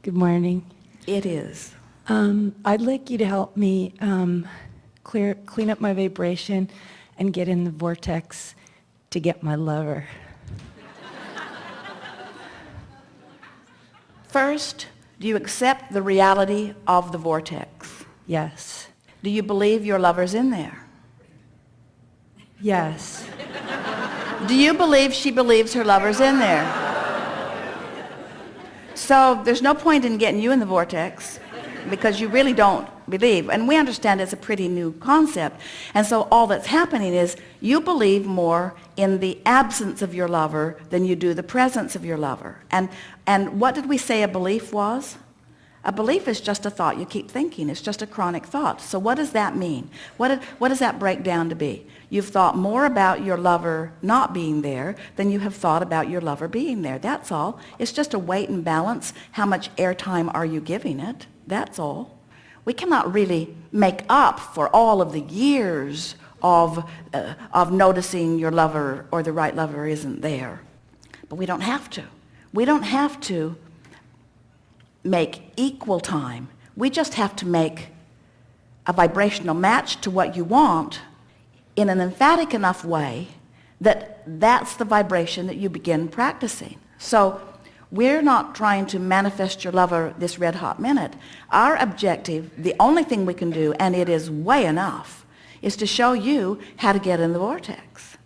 Good morning. It is. I'd like you to help me clean up my vibration and get in the vortex to get my lover. First, do you accept the reality of the vortex? Yes. Do you believe your lover's in there? Yes. Do you believe she believes her lover's in there? So there's no point in getting you in the vortex because you really don't believe. And we understand it's a pretty new concept. And so all that's happening is you believe more in the absence of your lover than you do the presence of your lover. And what did we say a belief was? A belief is just a thought you keep thinking. It's just a chronic thought. So what does that mean? What does that break down to be? You've thought more about your lover not being there than you have thought about your lover being there. That's all. It's just a weight and balance. How much airtime are you giving it? That's all. We cannot really make up for all of the years of noticing your lover or the right lover isn't there. But we don't have to. We don't have to make equal time. We just have to make a vibrational match to what you want in an emphatic enough way that that's the vibration that you begin practicing. So we're not trying to manifest your lover this red hot minute. Our objective, the only thing we can do, and it is way enough, is to show you how to get in the vortex.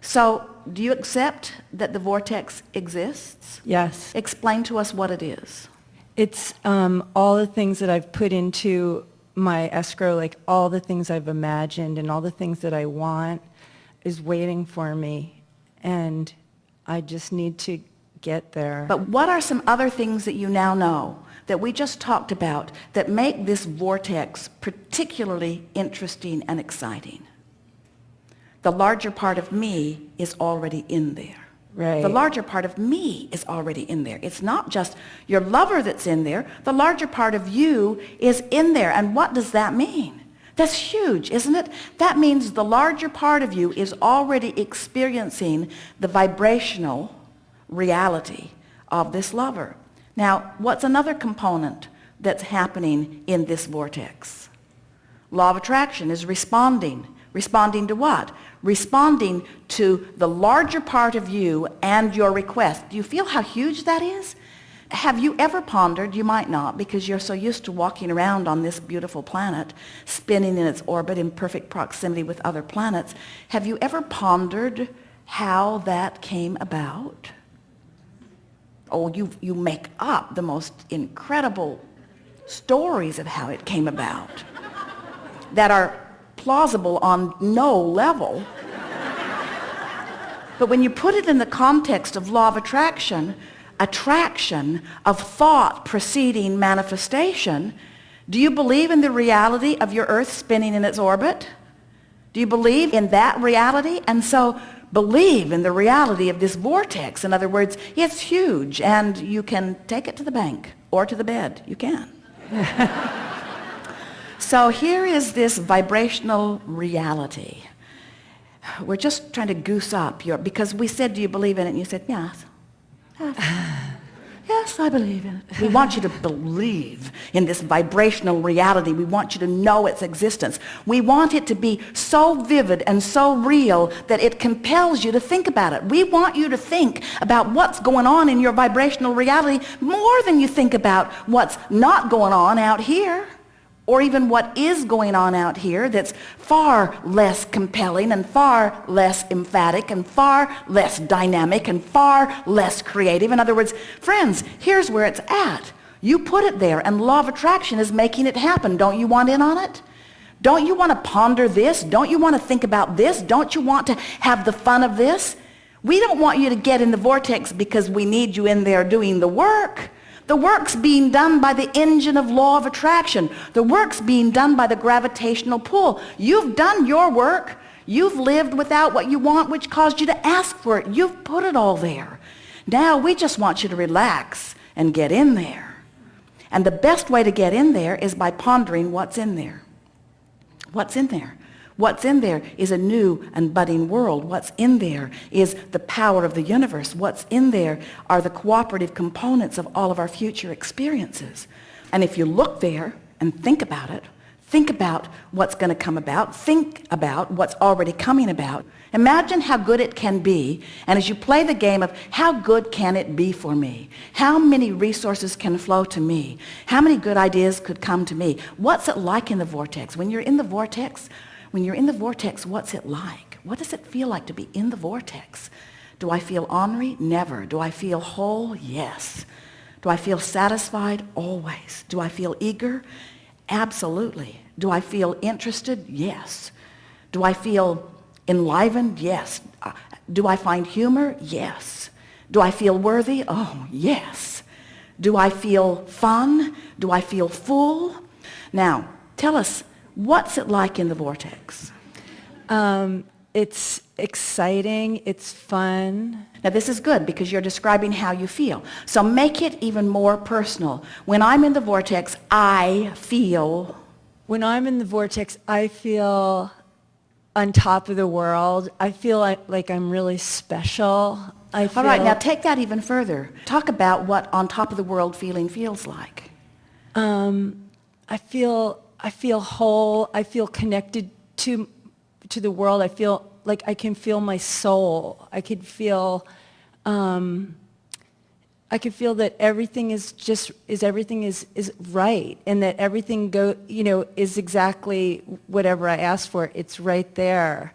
So do you accept that the vortex exists? Yes. Explain to us what it is. It's all the things that I've put into my escrow, like all the things I've imagined and all the things that I want is waiting for me. And I just need to get there. But what are some other things that you now know that we just talked about that make this vortex particularly interesting and exciting? The larger part of me is already in there. Right. The larger part of me is already in there. It's not just your lover that's in there. The larger part of you is in there. And what does that mean? That's huge, isn't it? That means the larger part of you is already experiencing the vibrational reality of this lover. Now, what's another component that's happening in this vortex? Law of attraction is responding. Responding to what? Responding to the larger part of you and your request. Do you feel how huge that is? Have you ever pondered, you might not because you're so used to walking around on this beautiful planet, spinning in its orbit in perfect proximity with other planets, have you ever pondered how that came about? Oh, you make up the most incredible stories of how it came about that are plausible on no level. But when you put it in the context of law of attraction, attraction of thought preceding manifestation, do you believe in the reality of your Earth spinning in its orbit? Do you believe in that reality? And so believe in the reality of this vortex. In other words, it's huge and you can take it to the bank or to the bed. You can. So here is this vibrational reality. We're just trying to goose up because we said, do you believe in it? And you said, yes. Yes, I believe in it. We want you to believe in this vibrational reality. We want you to know its existence. We want it to be so vivid and so real that it compels you to think about it. We want you to think about what's going on in your vibrational reality more than you think about what's not going on out here. Or even what is going on out here that's far less compelling and far less emphatic and far less dynamic and far less creative. In other words, friends, here's where it's at. You put it there and law of attraction is making it happen. Don't you want in on it? Don't you want to ponder this? Don't you want to think about this? Don't you want to have the fun of this? We don't want you to get in the vortex because we need you in there doing the work. The work's being done by the engine of law of attraction. The work's being done by the gravitational pull. You've done your work. You've lived without what you want, which caused you to ask for it. You've put it all there. Now we just want you to relax and get in there. And the best way to get in there is by pondering what's in there. What's in there? What's in there is a new and budding world. What's in there is the power of the universe. What's in there are the cooperative components of all of our future experiences. And if you look there and think about it, think about what's going to come about, think about what's already coming about. Imagine how good it can be, and as you play the game of how good can it be for me? How many resources can flow to me? How many good ideas could come to me? What's it like in the vortex? When you're in the vortex, what's it like? What does it feel like to be in the vortex? Do I feel ornery? Never. Do I feel whole? Yes. Do I feel satisfied? Always. Do I feel eager? Absolutely. Do I feel interested? Yes. Do I feel enlivened? Yes. Do I find humor? Yes. Do I feel worthy? Oh, yes. Do I feel fun? Do I feel full? Now, tell us, what's it like in the vortex? It's exciting. It's fun. Now, this is good because you're describing how you feel. So make it even more personal. When I'm in the vortex, I feel... When I'm in the vortex, I feel on top of the world. I feel like I'm really special. All right, now take that even further. Talk about what on top of the world feeling feels like. I feel whole. I feel connected to the world. I feel like I can feel my soul. I could feel that everything is right, and that everything is exactly whatever I asked for. It's right there.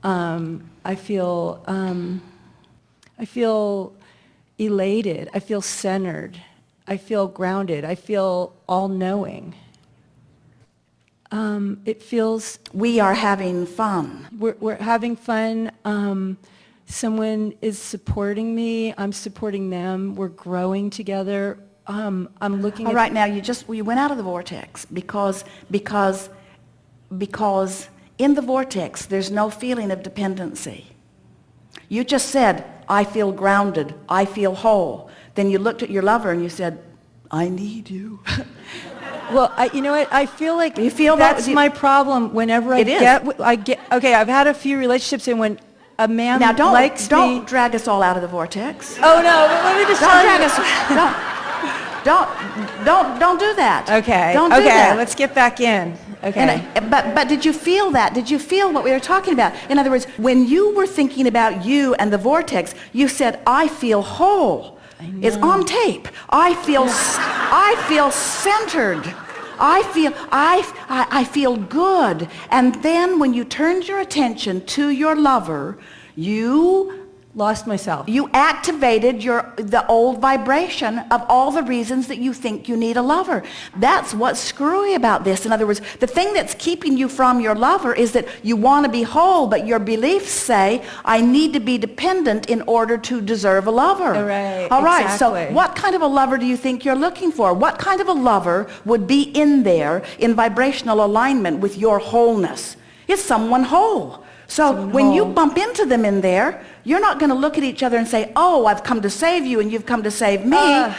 I feel elated. I feel centered. I feel grounded. I feel all-knowing. It feels... We are having fun. We're having fun. Someone is supporting me. I'm supporting them. We're growing together. I'm looking All right, now you went out of the vortex because in the vortex there's no feeling of dependency. You just said, I feel grounded. I feel whole. Then you looked at your lover and you said, I need you. Well, you know what? I feel like you feel that's my problem. Whenever I get, okay, I've had a few relationships, and when a man likes me... Don't drag us all out of the vortex. Oh, no, let me just tell you. Don't do that. Okay, don't do that. Let's get back in. Okay. But did you feel that? Did you feel what we were talking about? In other words, when you were thinking about you and the vortex, you said, I feel whole. It's on tape. I feel centered. I feel good. And then when you turned your attention to your lover, you lost myself. You activated the old vibration of all the reasons that you think you need a lover. That's what's screwy about this. In other words, the thing that's keeping you from your lover is that you want to be whole, but your beliefs say, I need to be dependent in order to deserve a lover. All right, exactly. So what kind of a lover do you think you're looking for? What kind of a lover would be in there in vibrational alignment with your wholeness? It's someone whole. So when you bump into them in there, you're not going to look at each other and say, oh, I've come to save you and you've come to save me.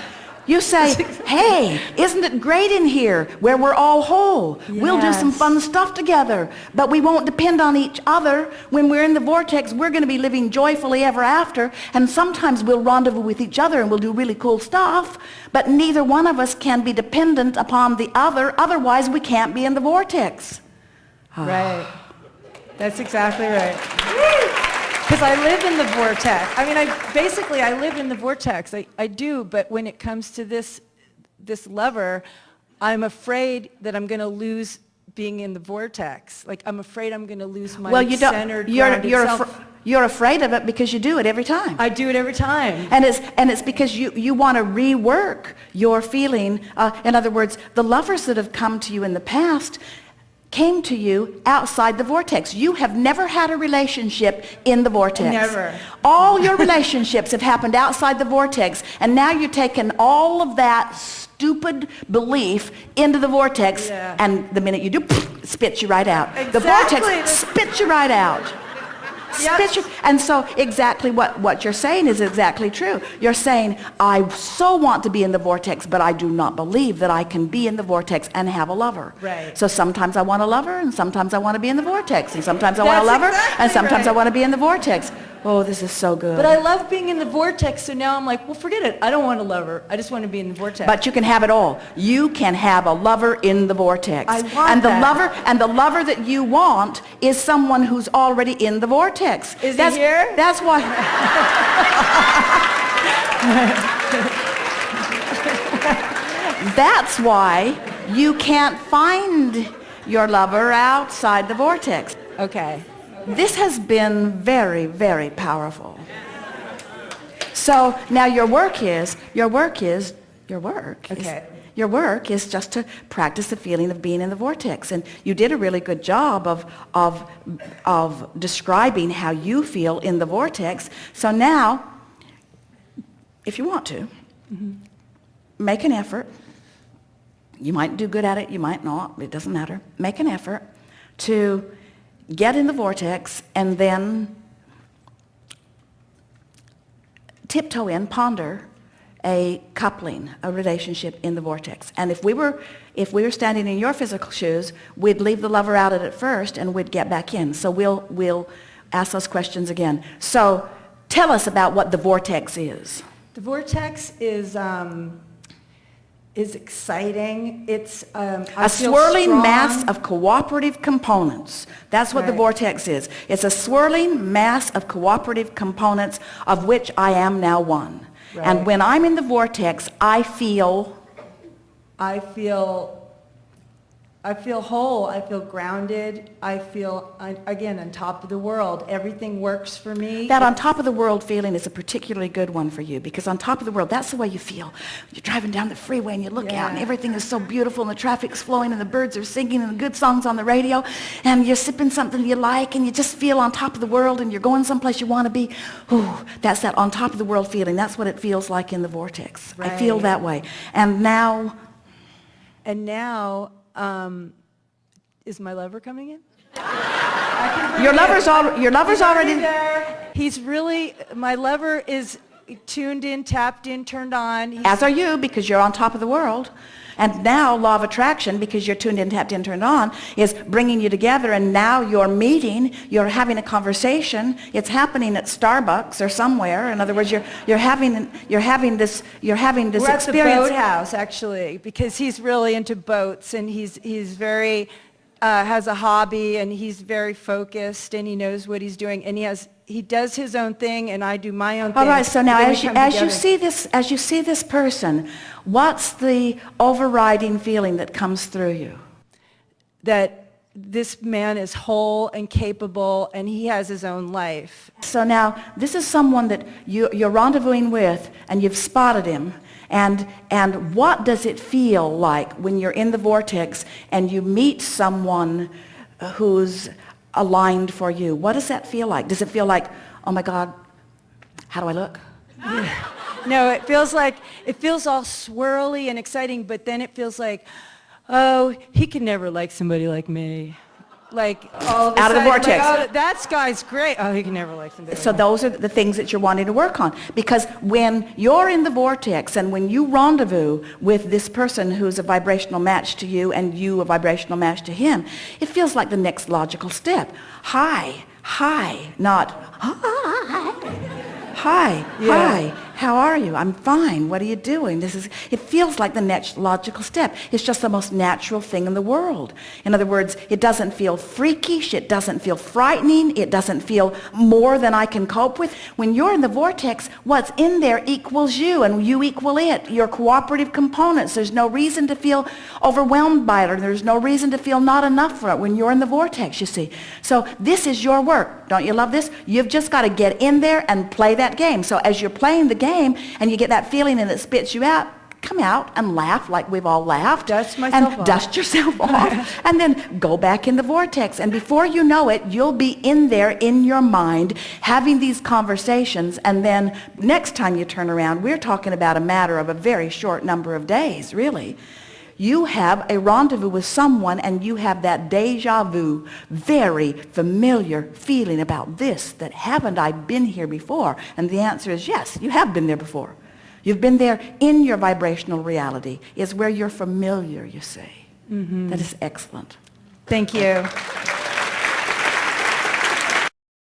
You say, hey, isn't it great in here where we're all whole? Yes. We'll do some fun stuff together, but we won't depend on each other. When we're in the vortex, we're going to be living joyfully ever after, and sometimes we'll rendezvous with each other and we'll do really cool stuff, but neither one of us can be dependent upon the other, otherwise we can't be in the vortex. Right. That's exactly right. Because I live in the vortex. I mean, I live in the vortex. I do, but when it comes to this lover, I'm afraid that I'm going to lose being in the vortex. Like, I'm afraid I'm going to lose my centered, grounded self. You're afraid of it because you do it every time. I do it every time. And it's because you want to rework your feeling. In other words, the lovers that have come to you in the past came to you outside the vortex. You have never had a relationship in the vortex. Never. All your relationships have happened outside the vortex, and now you're taking all of that stupid belief into the vortex, and the minute you do, it spits you right out. Exactly. The vortex spits you right out. Spit you. And so exactly what you're saying is exactly true. You're saying, I so want to be in the vortex, but I do not believe that I can be in the vortex and have a lover. Right. So sometimes I want a lover, and sometimes I want to be in the vortex, and sometimes I want a lover, and sometimes I want to be in the vortex. Oh, this is so good. But I love being in the vortex, so now I'm like, well, forget it. I don't want a lover. I just want to be in the vortex. But you can have it all. You can have a lover in the vortex. I want The lover that you want is someone who's already in the vortex. Is he here? That's why. That's why you can't find your lover outside the vortex. Okay. This has been very, very powerful. So now your work is Okay. your work is just to practice the feeling of being in the vortex. And you did a really good job of describing how you feel in the vortex. So now, if you want to, make an effort. You might do good at it, you might not, it doesn't matter. Make an effort to get in the vortex and then tiptoe in, ponder a coupling, a relationship in the vortex. And if we were standing in your physical shoes, we'd leave the lover out at it first and we'd get back in. So we'll ask those questions again. So tell us about what the vortex is. The vortex is exciting. It's a swirling mass of cooperative components. That's what the vortex is. It's a swirling mass of cooperative components of which I am now one. Right. And when I'm in the vortex, I feel whole. I feel grounded. I feel, again, on top of the world. Everything works for me. That on top of the world feeling is a particularly good one for you, because on top of the world, that's the way you feel. You're driving down the freeway and you look out and everything is so beautiful and the traffic's flowing and the birds are singing and the good songs on the radio and you're sipping something you like and you just feel on top of the world and you're going someplace you want to be. Ooh, that's that on top of the world feeling. That's what it feels like in the vortex. Right. I feel that way. And now... is my lover coming in? Your lover's already there. He's really, my lover is tuned in, tapped in, turned on. As are you, because you're on top of the world. And now law of attraction, because you're tuned in, tapped in, turned on, is bringing you together. And now you're meeting, you're having a conversation. It's happening at Starbucks or somewhere. In other words, you're having this We're experience. at the boathouse, actually, because he's really into boats and he's very has a hobby and he's very focused and he knows what he's doing and he does his own thing and I do my own thing. All right, so now as you see this person, what's the overriding feeling that comes through you? That this man is whole and capable and he has his own life. So now this is someone that you're rendezvousing with and you've spotted him. And what does it feel like when you're in the vortex and you meet someone who's aligned for you? What does that feel like? Does it feel like, oh my God, how do I look? No, it feels all swirly and exciting, but then it feels like, oh, he could never like somebody like me. Like all of a out of the sudden, vortex. like, oh, that guy's great. Oh, he can never like somebody. So those are the things that you're wanting to work on. Because when you're in the vortex and when you rendezvous with this person who's a vibrational match to you and you a vibrational match to him, it feels like the next logical step. Hi, not hi, hi. How are you? I'm fine. What are you doing? It feels like the next logical step. It's just the most natural thing in the world. In other words, it doesn't feel freakish. It doesn't feel frightening. It doesn't feel more than I can cope with. When you're in the vortex, what's in there equals you and you equal it. Your cooperative components. There's no reason to feel overwhelmed by it or there's no reason to feel not enough for it when you're in the vortex, you see. So this is your work. Don't you love this? You've just got to get in there and play that game. So as you're playing the game and you get that feeling and it spits you out, come out and laugh like we've all laughed. Dust myself and off. Dust yourself off. And then go back in the vortex. And before you know it, you'll be in there in your mind having these conversations. And then next time you turn around, we're talking about a matter of a very short number of days, really. you have a rendezvous with someone and you have that deja vu, very familiar feeling about this, that haven't I been here before? And the answer is yes, you have been there before. You've been there in your vibrational reality. It's where you're familiar, you see. That is excellent. Thank you.